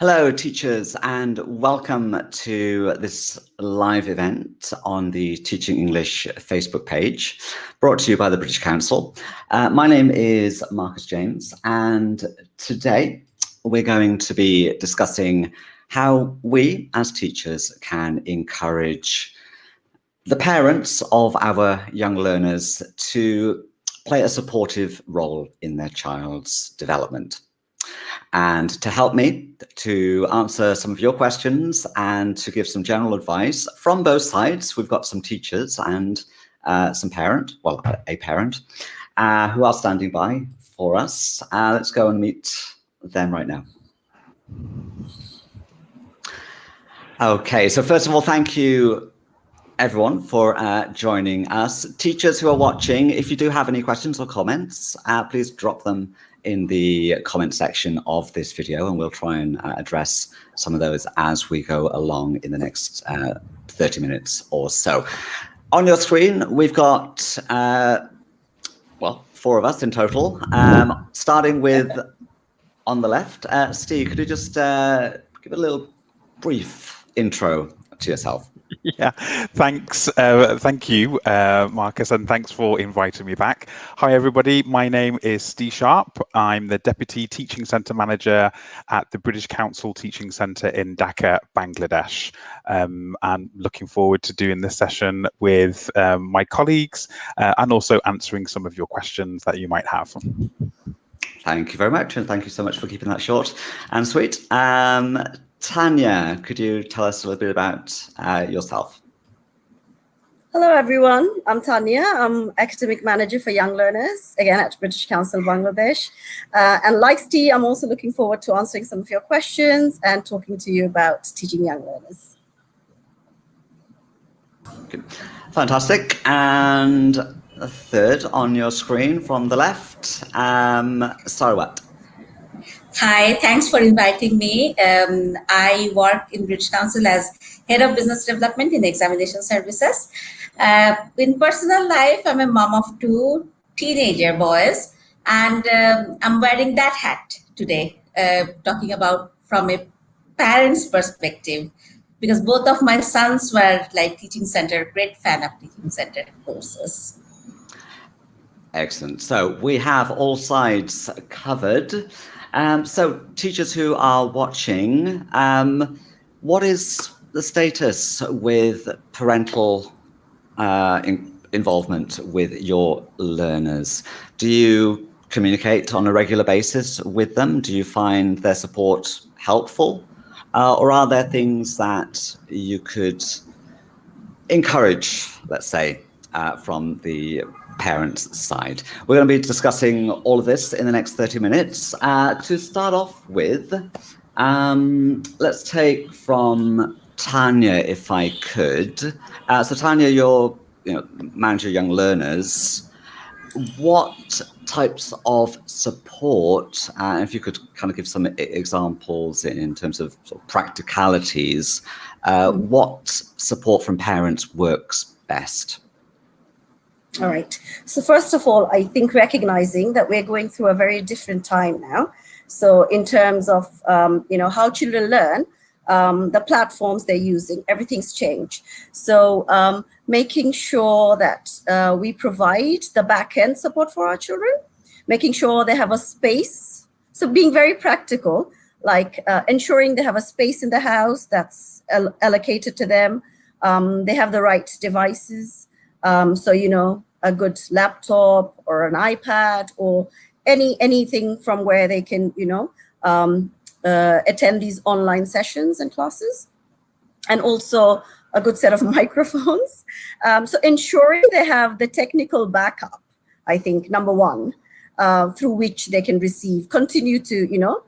Hello, teachers, and welcome to this live event on the Teaching English Facebook page, brought to you by the British Council. My name is Marcus James, and today we're going to be discussing how we as teachers can encourage the parents of our young learners to play a supportive role in their child's development. And to help me to answer some of your questions and to give some general advice from both sides, we've got some teachers and a parent who are standing by for us. Let's go and meet them right now. Okay, so first of all, thank you everyone for joining us. Teachers who are watching, if you do have any questions or comments, please drop them in the comment section of this video, and we'll try and address some of those as we go along in the next 30 minutes or so. On your screen, we've got, well, 4 of us in total, starting with on the left. Steve, could you just give a little brief intro to yourself? Yeah, thanks. Thank you, Marcus, and thanks for inviting me back. Hi, everybody. My name is Steve Sharp. I'm the Deputy Teaching Centre Manager at the British Council Teaching Centre in Dhaka, Bangladesh. I'm looking forward to doing this session with my colleagues and also answering some of your questions that you might have. Thank you very much, and thank you so much for keeping that short and sweet. Tanya, could you tell us a little bit about yourself? Hello, everyone. I'm Tanya. I'm Academic Manager for Young Learners, again at British Council Bangladesh. And like Steve, I'm also looking forward to answering some of your questions and talking to you about teaching young learners. Good. Fantastic. And a third on your screen from the left, Sarwat. Hi, thanks for inviting me. I work in British Council as Head of Business Development in Examination Services. In personal life, I'm a mom of 2 teenager boys, and I'm wearing that hat today, talking about from a parent's perspective, because both of my sons were like teaching center, great fan of teaching center courses. Excellent. So we have all sides covered. So teachers who are watching, what is the status with parental involvement with your learners? Do you communicate on a regular basis with them? Do you find their support helpful? Or are there things that you could encourage, let's say, from the parents' side? We're going to be discussing all of this in the next 30 minutes. To start off with, let's take from Tanya, if I could. So Tanya, you're manager young learners. What types of support, if you could kind of give some examples in terms of, sort of practicalities, what support from parents works best? All right. So first of all, I think recognizing that we're going through a very different time now. So in terms of, how children learn, the platforms they're using, everything's changed. So making sure that we provide the back-end support for our children, making sure they have a space. So being very practical, like ensuring they have a space in the house that's allocated to them. They have the right devices. So, a good laptop or an iPad or anything from where they can, attend these online sessions and classes, and also a good set of microphones. So ensuring they have the technical backup, I think, number one, through which they can continue to,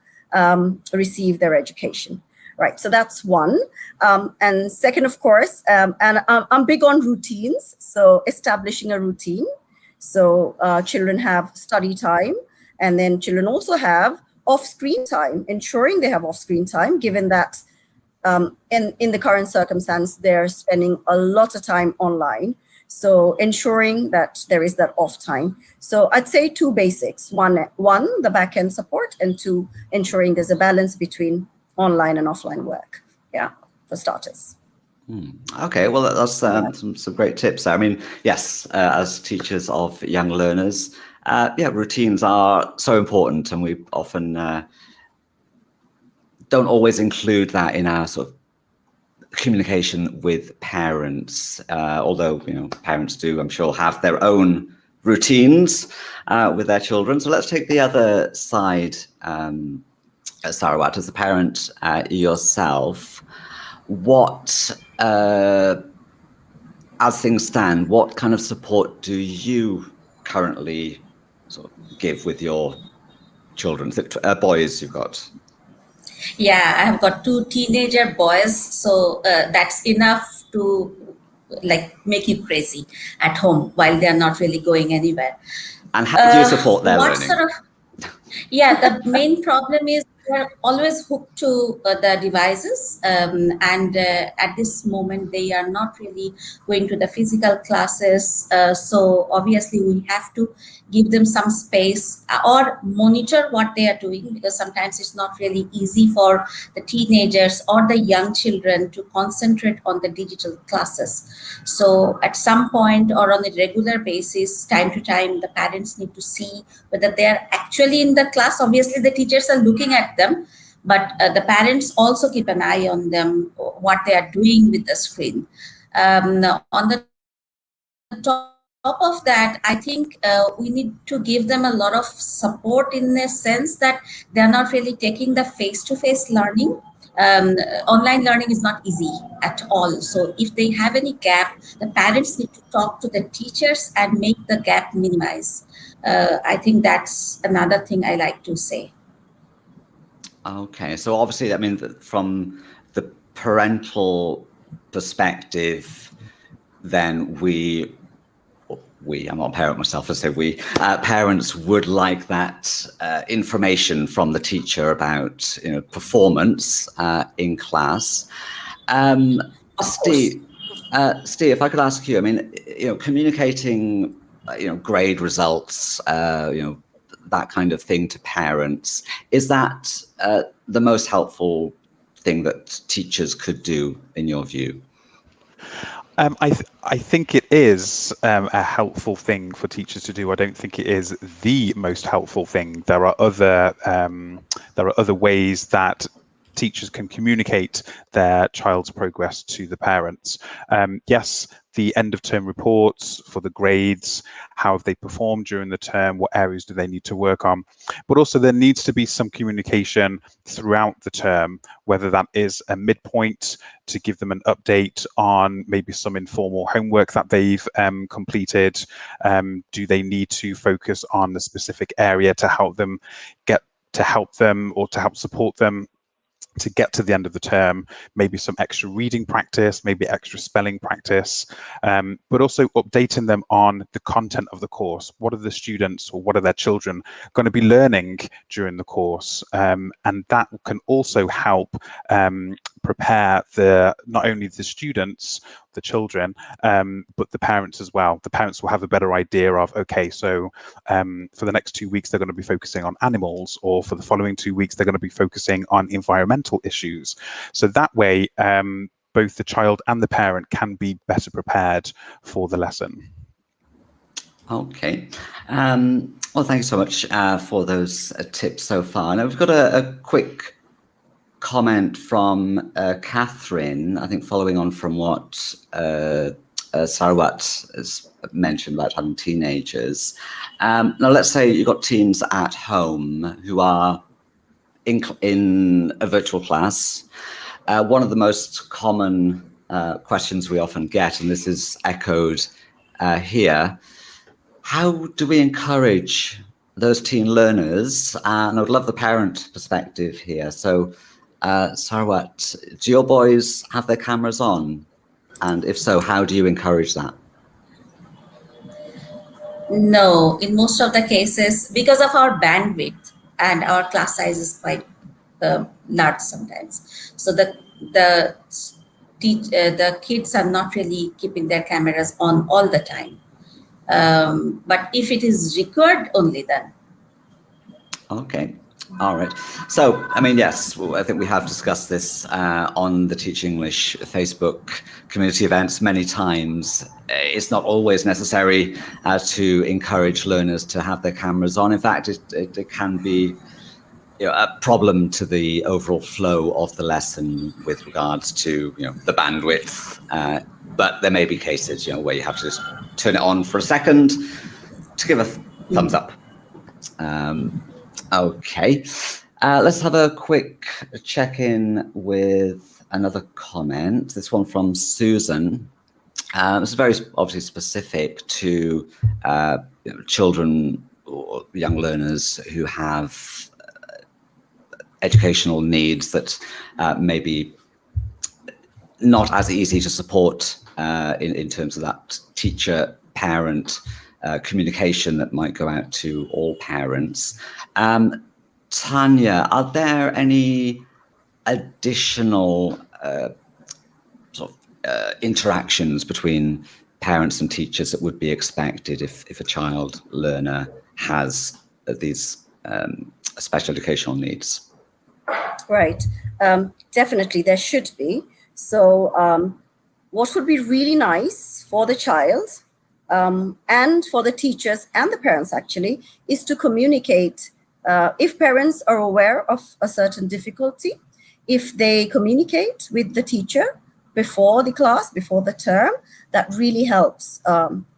receive their education. Right, so that's one. And second, of course, and I'm big on routines, so establishing a routine. So children have study time, and then children also have off-screen time, ensuring they have off-screen time, given that in the current circumstance, they're spending a lot of time online. So ensuring that there is that off time. So I'd say 2 basics. One, the back-end support, and 2, ensuring there's a balance between online and offline work. Yeah, for starters. Okay, well, that's some great tips there. I mean, yes, as teachers of young learners, yeah, routines are so important, and we often don't always include that in our sort of communication with parents, although, you know, parents do, I'm sure, have their own routines with their children. So let's take the other side, Sarawat, as a parent yourself. What, as things stand, what kind of support do you currently sort of give with your children? Boys you've got? Yeah, I have got 2 teenager boys, so that's enough to like make you crazy at home while they are not really going anywhere. And how do you support their What learning? sort of Yeah, the main problem is they're always hooked to the devices, and at this moment they are not really going to the physical classes. So obviously we have to give them some space or monitor what they are doing, because sometimes it's not really easy for the teenagers or the young children to concentrate on the digital classes. So at some point or on a regular basis, time to time, the parents need to see whether they are actually in the class. Obviously, the teachers are looking at them, but the parents also keep an eye on them, what they are doing with the screen. On the top of that, I think we need to give them a lot of support in a sense that they're not really taking the face-to-face learning. Online learning is not easy at all. So if they have any gap, the parents need to talk to the teachers and make the gap minimize. I think that's another thing I like to say. Okay, so obviously, I mean, from the parental perspective, then I'm not a parent myself, I say parents would like that information from the teacher about, you know, performance in class. Steve, if I could ask you, I mean, you know, communicating, you know, grade results, you know, that kind of thing to parents, is that the most helpful thing that teachers could do, in your view? I think it is a helpful thing for teachers to do. I don't think it is the most helpful thing. There are other ways that teachers can communicate their child's progress to the parents. Yes, the end of term reports for the grades, how have they performed during the term, what areas do they need to work on, but also there needs to be some communication throughout the term, whether that is a midpoint to give them an update on maybe some informal homework that they've completed. Do they need to focus on the specific area to help them or to help support them to get to the end of the term, maybe some extra reading practice, maybe extra spelling practice, but also updating them on the content of the course. What are the students or what are their children going to be learning during the course? And that can also help prepare not only the students, the children, but the parents as well. The parents will have a better idea of, okay, so for the next 2 weeks, they're going to be focusing on animals, or for the following 2 weeks, they're going to be focusing on environmental issues. So that way, both the child and the parent can be better prepared for the lesson. Okay. Well, thank you so much for those tips so far. Now we've got a quick comment from Catherine, I think following on from what Sarawat has mentioned about having teenagers. Now, let's say you've got teens at home who are in a virtual class. One of the most common questions we often get, and this is echoed here, how do we encourage those teen learners? And I would love the parent perspective here. So, Sarawat, do your boys have their cameras on? And if so, how do you encourage that? No, in most of the cases, because of our bandwidth and our class size is quite large sometimes. So the kids are not really keeping their cameras on all the time. But if it is required, only then. Okay. All right. So, I mean, yes, I think we have discussed this on the Teach English Facebook community events many times. It's not always necessary to encourage learners to have their cameras on. In fact, it can be a problem to the overall flow of the lesson with regards to the bandwidth. But there may be cases where you have to just turn it on for a second to give a thumbs up. Okay. Let's have a quick check-in with another comment. This one from Susan. This is very obviously specific to children or young learners who have educational needs that may be not as easy to support in terms of that teacher-parent communication that might go out to all parents. Tanya, are there any additional interactions between parents and teachers that would be expected if a child learner has these special educational needs? Right. Definitely, there should be. So what would be really nice for the child and for the teachers and the parents actually is to communicate. If parents are aware of a certain difficulty, if they communicate with the teacher before the class, before the term, that really helps.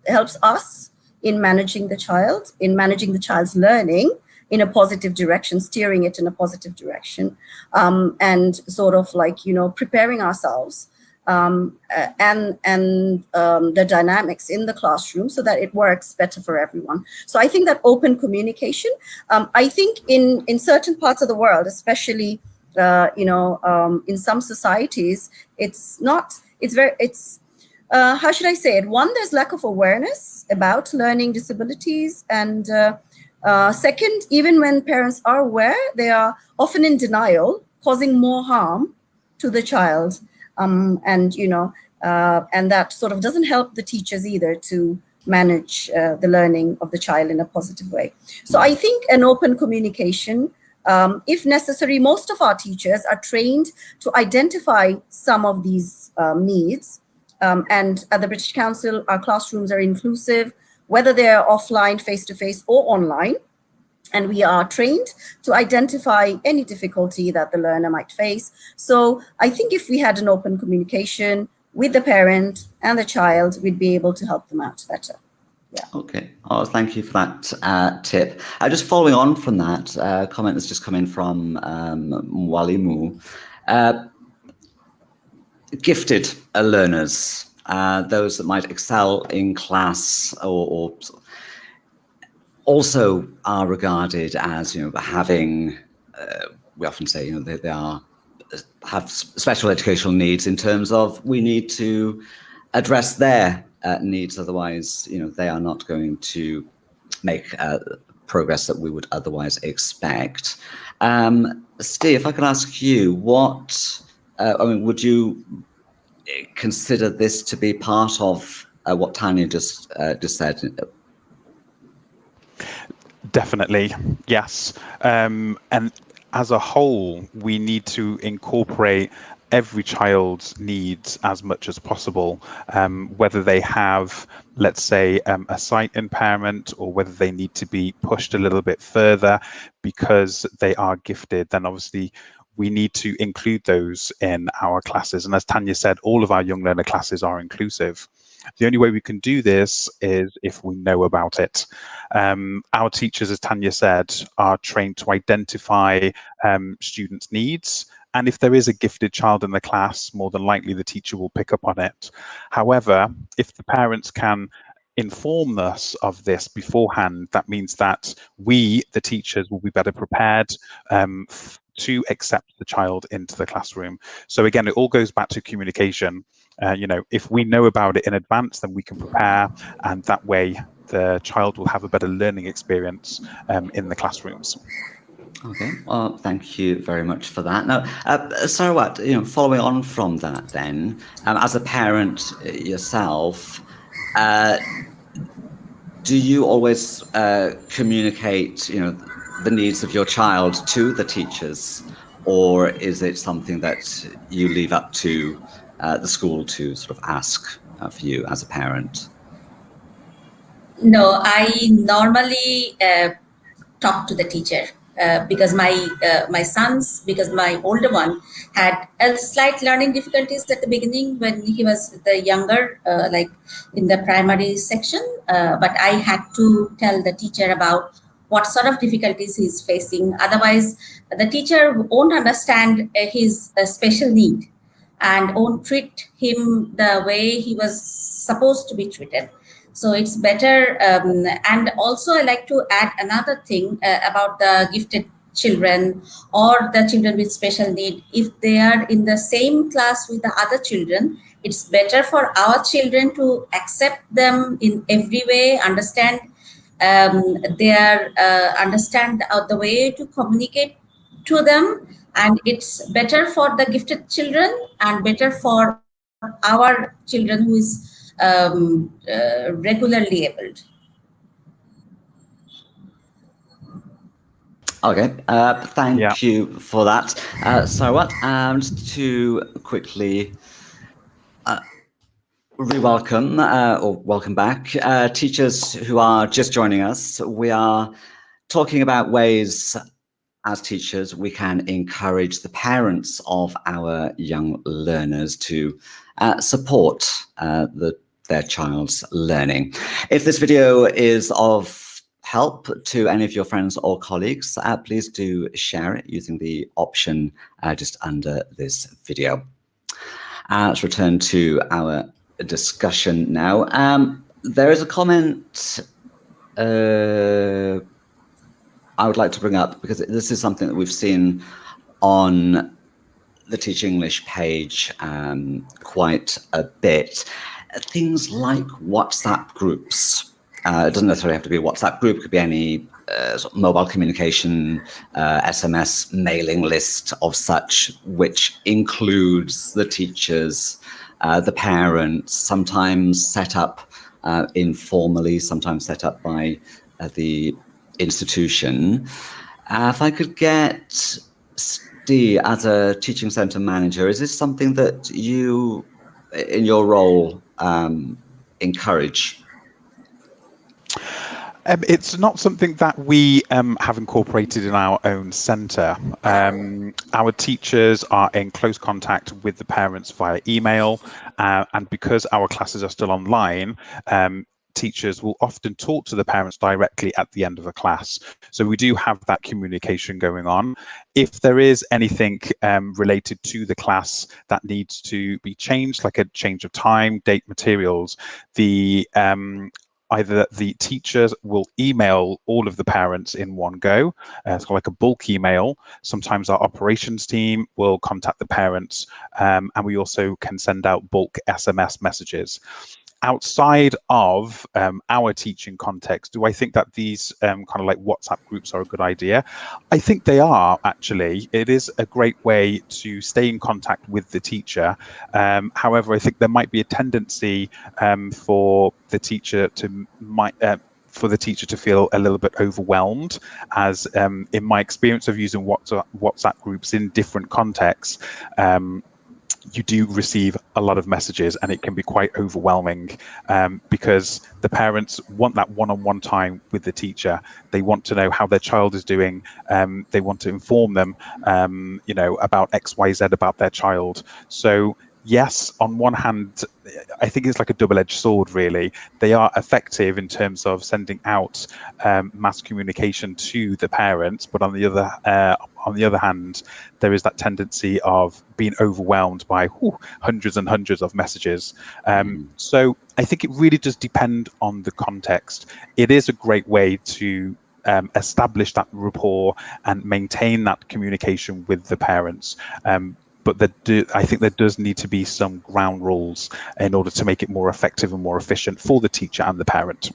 Helps us in managing the child, in managing the child's learning in a positive direction, steering it in a positive direction, and sort of like, preparing ourselves and the dynamics in the classroom so that it works better for everyone. So I think that open communication, I think in certain parts of the world, especially, in some societies, how should I say it? One, there's lack of awareness about learning disabilities, and second, even when parents are aware, they are often in denial, causing more harm to the child. And that sort of doesn't help the teachers either to manage the learning of the child in a positive way. So I think an open communication, if necessary, most of our teachers are trained to identify some of these needs. And at the British Council, our classrooms are inclusive, whether they're offline, face-to-face, or online. And we are trained to identify any difficulty that the learner might face. So I think if we had an open communication with the parent and the child, we'd be able to help them out better. Yeah. Okay. Oh, thank you for that tip. Just following on from that comment that's just come in from Walimu. Gifted learners, those that might excel in class or also are regarded as, having, we often say, they have special educational needs in terms of we need to address their needs, otherwise, they are not going to make progress that we would otherwise expect. Steve, if I could ask you, would you consider this to be part of what Tanya just said? Definitely, yes. And as a whole, we need to incorporate every child's needs as much as possible, whether they have, let's say, a sight impairment, or whether they need to be pushed a little bit further because they are gifted, then obviously we need to include those in our classes. And as Tanya said, all of our young learner classes are inclusive. The only way we can do this is if we know about it. Our teachers, as Tanya said, are trained to identify students' needs. And if there is a gifted child in the class, more than likely the teacher will pick up on it. However, if the parents can inform us of this beforehand, that means that we, the teachers, will be better prepared to accept the child into the classroom. So again, it all goes back to communication. If we know about it in advance, then we can prepare, and that way the child will have a better learning experience in the classrooms. Okay, well, thank you very much for that. Now, Sarawat, following on from that then, as a parent yourself, do you always communicate, the needs of your child to the teachers, or is it something that you leave up to the school to sort of ask for you as a parent? No, I normally talk to the teacher because my sons, because my older one had a slight learning difficulties at the beginning when he was the younger, like in the primary section. But I had to tell the teacher about what sort of difficulties he's facing. Otherwise, the teacher won't understand his special need and won't treat him the way he was supposed to be treated. So it's better. And also, I like to add another thing about the gifted children or the children with special need. If they are in the same class with the other children, it's better for our children to accept them in every way, understand understand the way to communicate to them, and it's better for the gifted children and better for our children who is regularly abled. Okay, thank you for that. So what? To quickly re-welcome or welcome back teachers who are just joining us. We are talking about ways as teachers we can encourage the parents of our young learners to support their child's learning. If this video is of help to any of your friends or colleagues, please do share it using the option just under this video. Let's return to our discussion now. There is a comment I would like to bring up, because this is something that we've seen on the Teach English page quite a bit. Things like WhatsApp groups. It doesn't necessarily have to be a WhatsApp group. It could be any sort of mobile communication, SMS mailing list of such, which includes the teachers, the parents, sometimes set up informally, sometimes set up by the institution. If I could get Steve as a teaching center manager, is this something that you, in your role, encourage? It's not something that we have incorporated in our own centre. Our teachers are in close contact with the parents via email, and because our classes are still online, teachers will often talk to the parents directly at the end of a class. So we do have that communication going on. If there is anything related to the class that needs to be changed, like a change of time, date, materials, either the teachers will email all of the parents in one go, it's like a bulk email. Sometimes our operations team will contact the parents, and we also can send out bulk SMS messages. Outside of our teaching context, do I think that these kind of like WhatsApp groups are a good idea? I think they are, actually. It is a great way to stay in contact with the teacher. However, I think there might be a tendency for the teacher to feel a little bit overwhelmed, as in my experience of using WhatsApp groups in different contexts, you do receive a lot of messages and it can be quite overwhelming, because the parents want that one-on-one time with the teacher. They want to know how their child is doing. They want to inform them, about XYZ about their child. So yes, on one hand, I think it's like a double-edged sword, really. They are effective in terms of sending out mass communication to the parents, but on the other hand, there is that tendency of being overwhelmed by hundreds and hundreds of messages. So I think it really does depend on the context. It is a great way to establish that rapport and maintain that communication with the parents. But I think there does need to be some ground rules in order to make it more effective and more efficient for the teacher and the parent.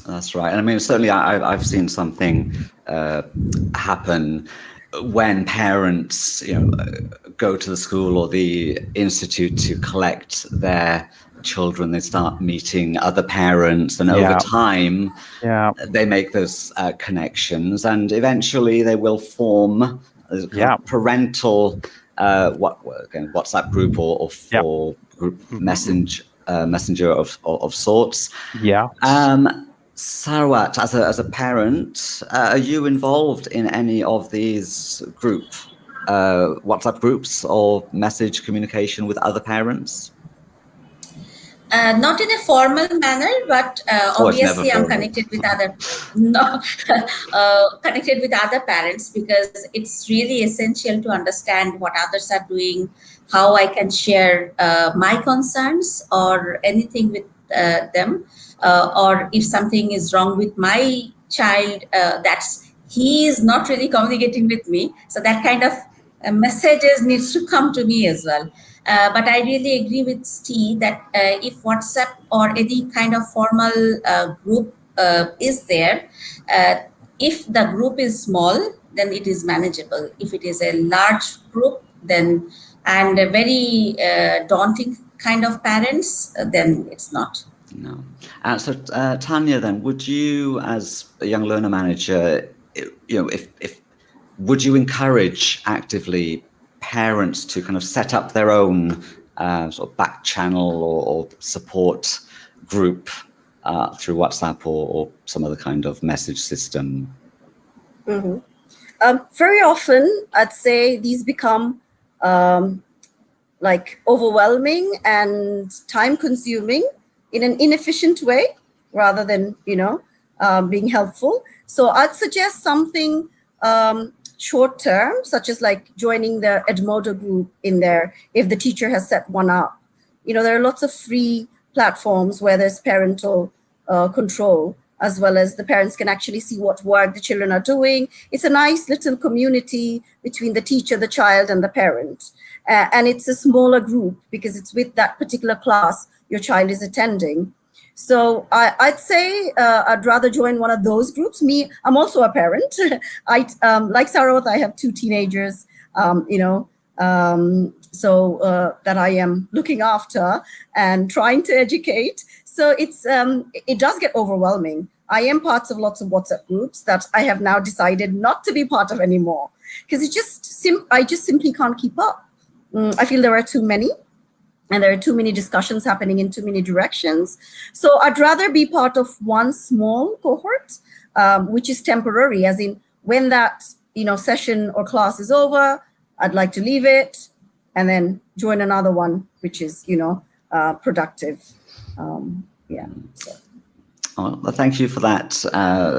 That's right. And I mean, certainly I've seen something happen when parents, go to the school or the institute to collect their children, they start meeting other parents, and over time, they make those connections, and eventually they will form a kind of parental WhatsApp group or group messenger of sorts. Sarawat, as a parent, are you involved in any of these WhatsApp groups or message communication with other parents? Not in a formal manner, but obviously I'm connected with other connected with other parents, because it's really essential to understand what others are doing, how I can share my concerns or anything with them, or if something is wrong with my child, he is not really communicating with me. So that kind of messages needs to come to me as well. But I really agree with Steve that if WhatsApp or any kind of formal group is there, if the group is small, then it is manageable. If it is a large group, then and a very daunting kind of parents, then it's not. No. So Tanya, then, would you, as a young learner manager, would you encourage actively parents to kind of set up their own sort of back channel or support group through WhatsApp or some other kind of message system? Very often, I'd say these become like overwhelming and time-consuming in an inefficient way, rather than being helpful. So I'd suggest something short-term, such as like joining the Edmodo group in there if the teacher has set one up. There are lots of free platforms where there's parental control, as well as the parents can actually see what work the children are doing. It's a nice little community between the teacher, the child, and the parent. And it's a smaller group because it's with that particular class your child is attending. So I'd say I'd rather join one of those groups. I'm also a parent. Like Sarawat, I have 2 teenagers, so that I am looking after and trying to educate. So it does get overwhelming. I am part of lots of WhatsApp groups that I have now decided not to be part of anymore, because I just simply can't keep up. I feel there are too many, and there are too many discussions happening in too many directions. So I'd rather be part of one small cohort, which is temporary, as in when that session or class is over, I'd like to leave it and then join another one, which is productive. So. Well, thank you for that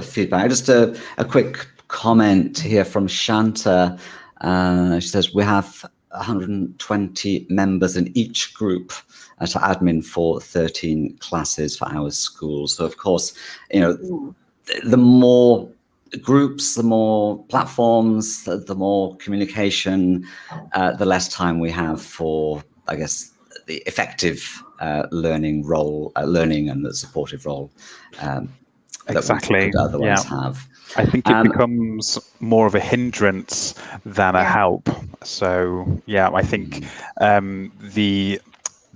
feedback. Just a quick comment here from Shanta. She says, we have 120 members in each group to admin for 13 classes for our school. So, of course, the more groups, the more platforms, the more communication, the less time we have for, I guess, the effective learning and the supportive role that exactly. we could otherwise have. I think it becomes more of a hindrance than a help. So I think the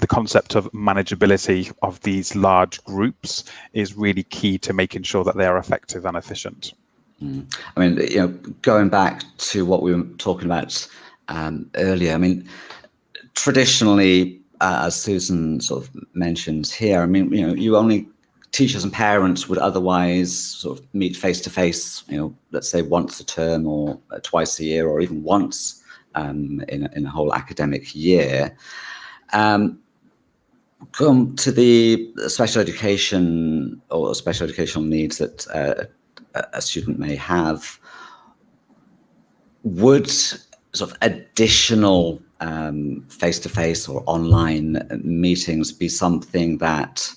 concept of manageability of these large groups is really key to making sure that they are effective and efficient. I mean, going back to what we were talking about earlier, I mean, traditionally, as Susan sort of mentions here, I mean, teachers and parents would otherwise sort of meet face to face, let's say once a term or twice a year, or even once in a whole academic year. Come to the special education or special educational needs that a student may have. Would sort of additional face-to-face or online meetings be something that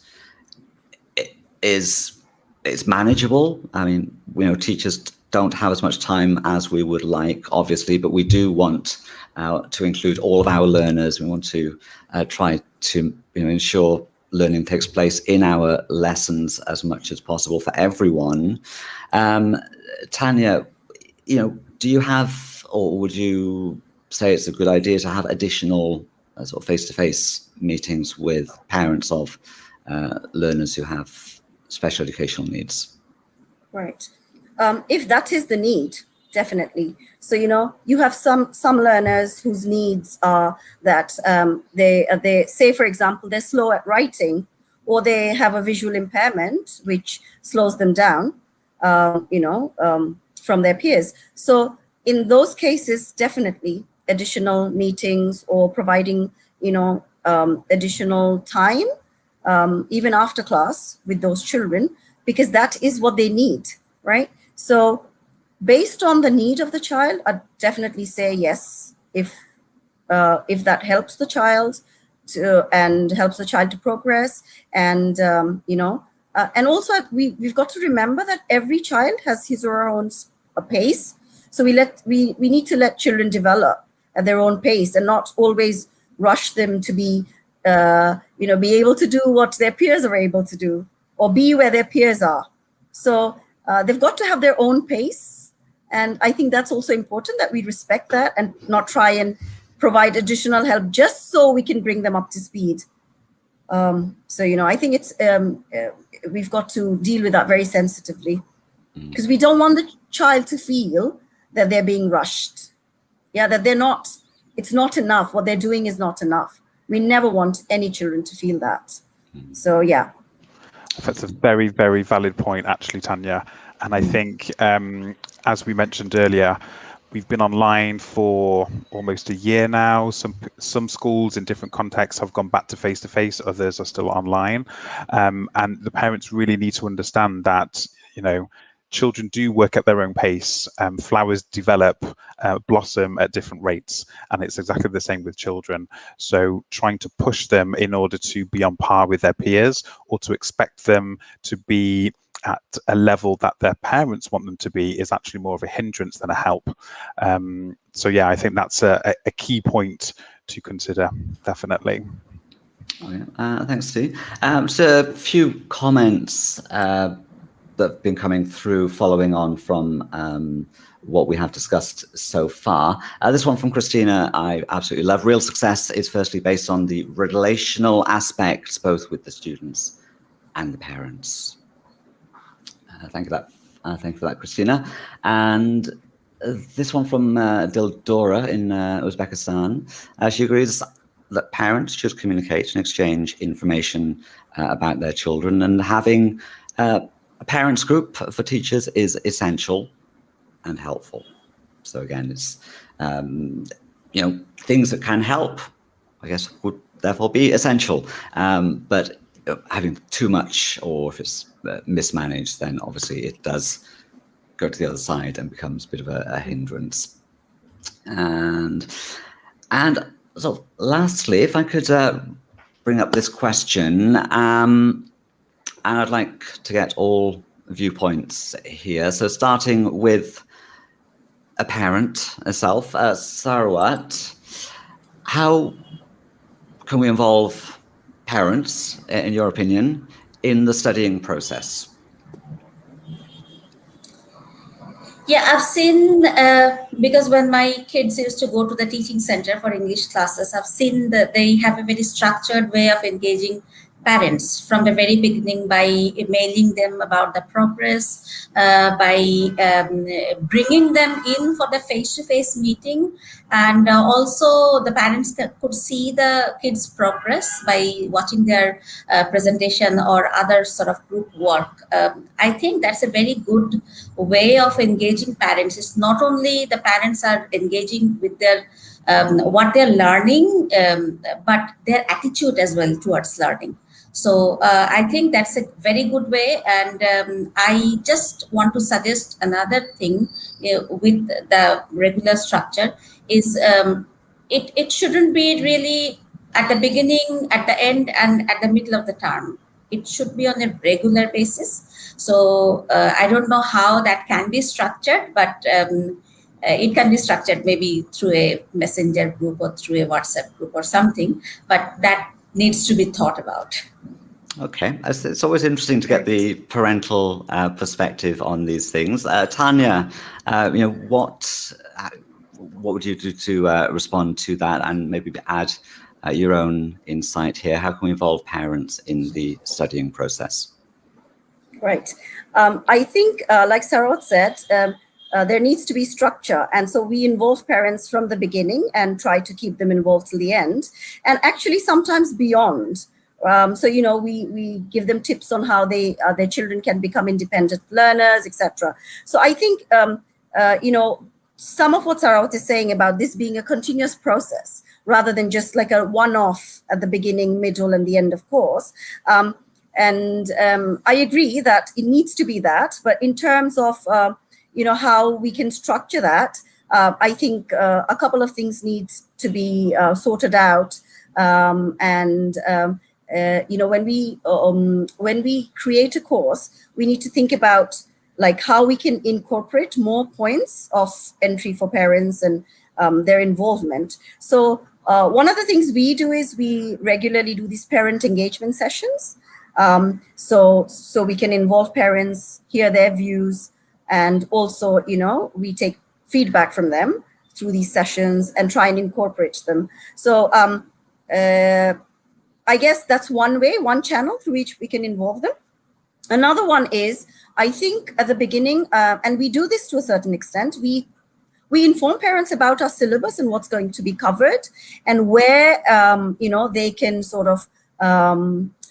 is manageable? I mean, teachers don't have as much time as we would like, obviously, but we do want to include all of our learners. We want to try to ensure learning takes place in our lessons as much as possible for everyone. Tanya, do you have or would you say it's a good idea to have additional sort of face-to-face meetings with parents of learners who have special educational needs? Right. If that is the need, definitely. So, you have some learners whose needs are that they say, for example, they're slow at writing, or they have a visual impairment, which slows them down, from their peers. So in those cases, definitely additional meetings or providing, additional time, even after class with those children, because that is what they need, right? So based on the need of the child, I'd definitely say yes, if that helps the child and helps the child to progress. And and also we've got to remember that every child has his or her own pace. So we need to let children develop at their own pace and not always rush them to be be able to do what their peers are able to do, or be where their peers are. So they've got to have their own pace. And I think that's also important, that we respect that and not try and provide additional help just so we can bring them up to speed. So, I think it's we've got to deal with that very sensitively, because we don't want the child to feel that they're being rushed. Yeah, that it's not enough. What they're doing is not enough. We never want any children to feel that. So, yeah. That's a very, very valid point, actually, Tanya. And I think, as we mentioned earlier, we've been online for almost a year now. Some schools in different contexts have gone back to face-to-face, others are still online. And the parents really need to understand that, children do work at their own pace. Flowers develop, blossom at different rates, and it's exactly the same with children. So trying to push them in order to be on par with their peers, or to expect them to be at a level that their parents want them to be, is actually more of a hindrance than a help. So yeah, I think that's a key point to consider, definitely. Oh, yeah. Thanks, Steve. So a few comments that have been coming through following on from what we have discussed so far. This one from Christina, I absolutely love. Real success is firstly based on the relational aspects, both with the students and the parents. Thank you for that, Christina. And this one from Dildora in Uzbekistan. She agrees that parents should communicate and exchange information about their children, and having a parents group for teachers is essential and helpful. So again, it's things that can help, I guess, would therefore be essential. But having too much, or if it's mismanaged, then obviously it does go to the other side and becomes a bit of a hindrance. And so lastly, if I could bring up this question, and I'd like to get all viewpoints here. So starting with a parent herself, Sarawat, how can we involve parents, in your opinion, in the studying process? Yeah, I've seen, because when my kids used to go to the teaching center for English classes, I've seen that they have a very structured way of engaging parents from the very beginning, by emailing them about the progress, by bringing them in for the face-to-face meeting. And also the parents could see the kids' progress by watching their presentation or other sort of group work. I think that's a very good way of engaging parents. It's not only the parents are engaging with their what they're learning, but their attitude as well towards learning. So I think that's a very good way. And I just want to suggest another thing with the regular structure is it shouldn't be really at the beginning, at the end, and at the middle of the term. It should be on a regular basis. So I don't know how that can be structured, but it can be structured maybe through a messenger group or through a WhatsApp group or something, but that needs to be thought about. Okay, it's always interesting to get the parental perspective on these things. Tanya, what what would you do to respond to that, and maybe add your own insight here? How can we involve parents in the studying process? Right. I think, like Sarat said, there needs to be structure. And so we involve parents from the beginning and try to keep them involved till the end. And actually sometimes beyond. So, you know, we give them tips on how their children can become independent learners, etc. So I think, you know, some of what Sarat is saying about this being a continuous process rather than just like a one-off at the beginning, middle, and the end of course. I agree that it needs to be that, but in terms of, you know, how we can structure that, I think a couple of things need to be sorted out. You know, when we create a course, we need to think about like how we can incorporate more points of entry for parents and their involvement. So one of the things we do is we regularly do these parent engagement sessions. So we can involve parents, hear their views, and also, you know, we take feedback from them through these sessions and try and incorporate them. So I guess that's one way, one channel through which we can involve them. Another one is, I think at the beginning, and we do this to a certain extent, we inform parents about our syllabus and what's going to be covered and where, you know, they can sort of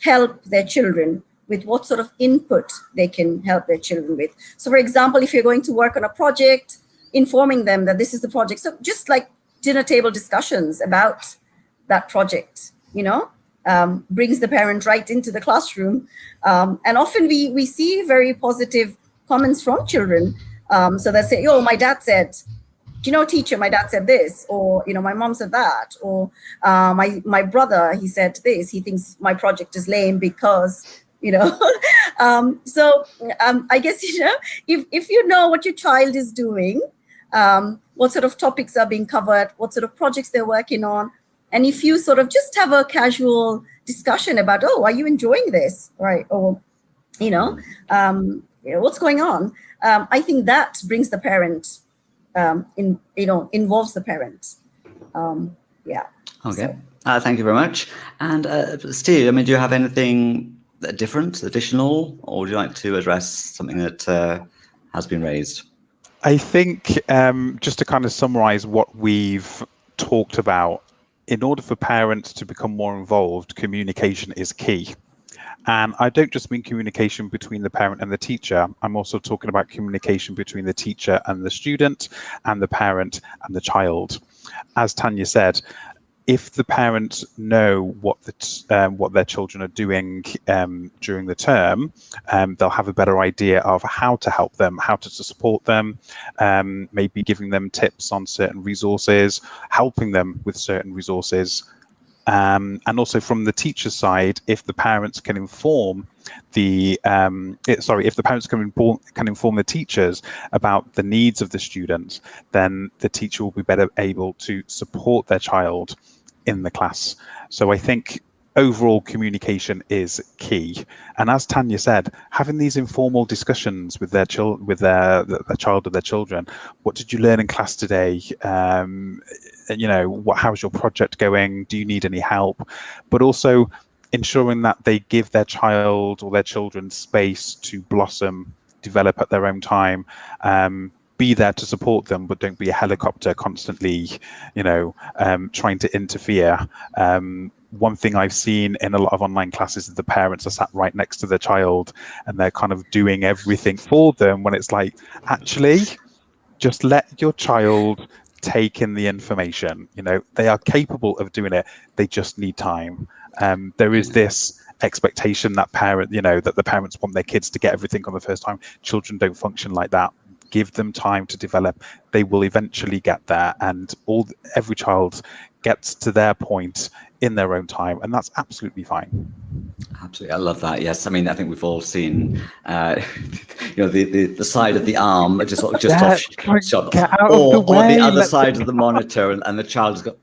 help their children with what sort of input they can help their children with. So for example, if you're going to work on a project, informing them that this is the project. So just like dinner table discussions about that project, you know, brings the parent right into the classroom. And often we see very positive comments from children. So they say, oh, my dad said, you know, teacher, my dad said this, or, you know, my mom said that, or my brother, he said this, he thinks my project is lame because, you know. I guess, you know, if you know what your child is doing, what sort of topics are being covered, what sort of projects they're working on, and if you sort of just have a casual discussion about, oh, are you enjoying this, right? Or, you know, what's going on? I think that brings the parent involves the parent. Yeah. Okay. So. Thank you very much. And Steve, I mean, do you have anything different, additional, or would you like to address something that has been raised? I think just to kind of summarize what we've talked about, in order for parents to become more involved, communication is key. And I don't just mean communication between the parent and the teacher. I'm also talking about communication between the teacher and the student, and the parent and the child. As Tanya said, if the parents know what their children are doing during the term, they'll have a better idea of how to help them, how to support them, maybe giving them tips on certain resources, helping them with certain resources. And also from the teacher's side, if the parents can inform the inform the teachers about the needs of the students, then the teacher will be better able to support their child in the class. So I think overall communication is key. And as Tanya said, having these informal discussions with their child or their children, what did you learn in class today? You know, how's your project going? Do you need any help? But also ensuring that they give their child or their children space to blossom, develop at their own time. Be there to support them, but don't be a helicopter constantly, you know, trying to interfere. One thing I've seen in a lot of online classes is the parents are sat right next to the child and they're kind of doing everything for them, when it's like, actually, just let your child take in the information. You know, they are capable of doing it. They just need time. There is this expectation that that the parents want their kids to get everything on the first time. Children don't function like that. Give them time to develop. They will eventually get there, and every child gets to their point in their own time, and that's absolutely fine. Absolutely, I love that. Yes, I mean, I think we've all seen, you know, the side of the arm just off shot, get out of the way, or the other side of the monitor, and the child has got.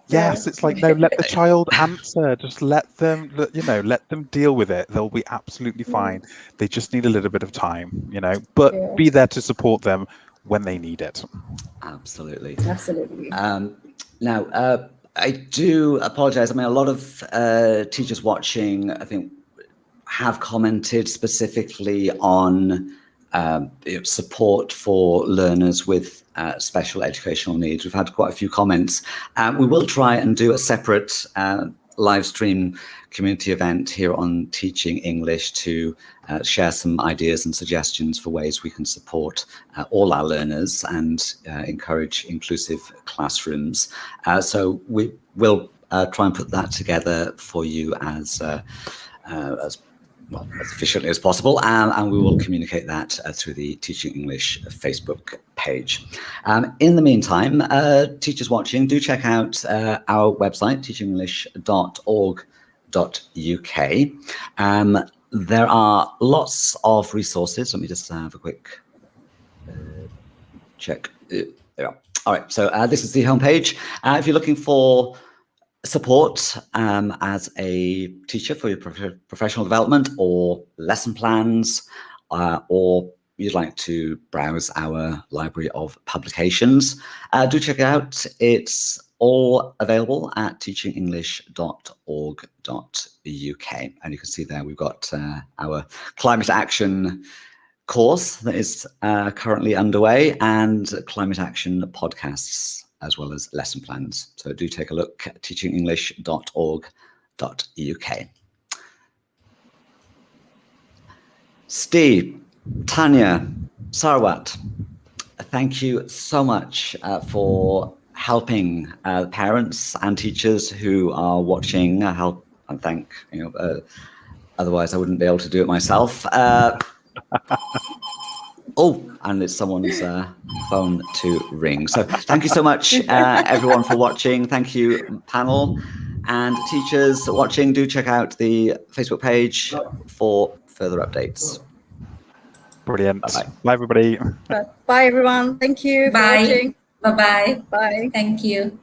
Yes, it's like, no, let the child answer. Just let them, let them deal with it. They'll be absolutely fine. They just need a little bit of time, you know, but be there to support them when they need it. Absolutely. Absolutely. Now, I do apologize. I mean, a lot of teachers watching, I think, have commented specifically on support for learners with special educational needs. We've had quite a few comments. We will try and do a separate live stream community event here on Teaching English to share some ideas and suggestions for ways we can support all our learners and encourage inclusive classrooms. So we will try and put that together for you as well, as efficiently as possible, and we will communicate that through the Teaching English Facebook page. In the meantime, teachers watching, do check out our website, teachingenglish.org.uk. There are lots of resources. Let me just have a quick check. There we are. All right, so this is the homepage. If you're looking for support as a teacher for your professional development or lesson plans, or you'd like to browse our library of publications, do check it out. It's all available at teachingenglish.org.uk. And you can see there we've got our climate action course that is currently underway and climate action podcasts, as well as lesson plans. So do take a look at teachingenglish.org.uk. Steve, Tanya, Sarawat, thank you so much for helping parents and teachers who are watching. Help and thank, otherwise I wouldn't be able to do it myself. Oh, and it's someone's phone to ring. So thank you so much, everyone, for watching. Thank you, panel. And teachers watching, do check out the Facebook page for further updates. Brilliant. Bye-bye. Bye, everybody. Bye, everyone. Thank you for Bye. watching. Bye-bye. Bye. Thank you.